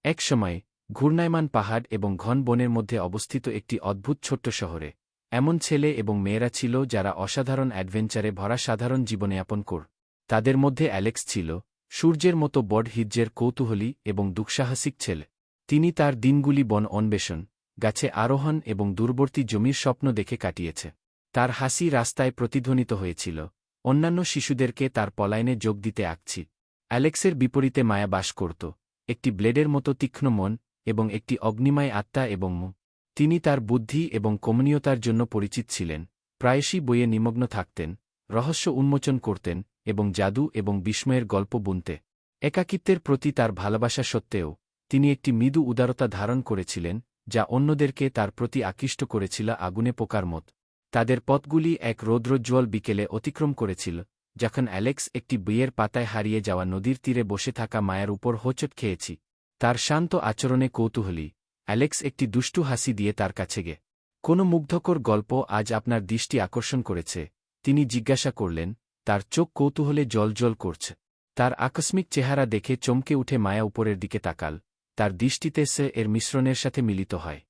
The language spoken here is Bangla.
এক সময় ঘূর্ণায়মান পাহাড় এবং ঘন বনের মধ্যে অবস্থিত একটি অদ্ভুত ছোট্ট শহরে এমন ছেলে এবং মেয়েরা ছিল যারা অসাধারণ অ্যাডভেঞ্চারে ভরা সাধারণ জীবনযাপন কর। তাদের মধ্যে অ্যালেক্স ছিল সূর্যের মতো বড় হিজ্জের কৌতূহলী এবং দুঃসাহসিক ছেলে। তিনি তার দিনগুলি বন অন্বেষণ, গাছে আরোহণ এবং দূরবর্তী জমির স্বপ্ন দেখে কাটিয়েছে। তার হাসি রাস্তায় প্রতিধ্বনিত হয়েছিল, অন্যান্য শিশুদেরকে তার পলায়নে যোগ দিতে আঁকছি। অ্যালেক্সের বিপরীতে মায়া বাস করত, একটি ব্লেডের মতো তীক্ষ্ণ মন এবং একটি অগ্নিময় আত্মা এবং তিনি তার বুদ্ধি এবং কমনীয়তার জন্য পরিচিত ছিলেন, প্রায়শই বইয়ে নিমগ্ন থাকতেন, রহস্য উন্মোচন করতেন এবং জাদু এবং বিস্ময়ের গল্প বুনতে। একাকিত্বের প্রতি তার ভালোবাসা সত্ত্বেও তিনি একটি মৃদু উদারতা ধারণ করেছিলেন, যা অন্যদেরকে তার প্রতি আকৃষ্ট করেছিল আগুনে পোকার মত। তাদের পথগুলি এক রৌদ্রোজ্জ্বল বিকেলে অতিক্রম করেছিল, যখন অ্যালেক্স একটি বইয়ের পাতায় হারিয়ে যাওয়া নদীর তীরে বসে থাকা মায়ার উপর হোঁচট খেয়েছি। তার শান্ত আচরণে কৌতূহলী অ্যালেক্স একটি দুষ্টু হাসি দিয়ে তার কাছে গে কোনো মুগ্ধকর গল্প আজ আপনার দৃষ্টি আকর্ষণ করেছে, তিনি জিজ্ঞাসা করলেন, তার চোখ কৌতূহলে জ্বলজ্বল করছে। তার আকস্মিক চেহারা দেখে চমকে উঠে মায়া উপরের দিকে তাকাল, তার দৃষ্টিতে সে এর মিশ্রণের সাথে মিলিত হয়।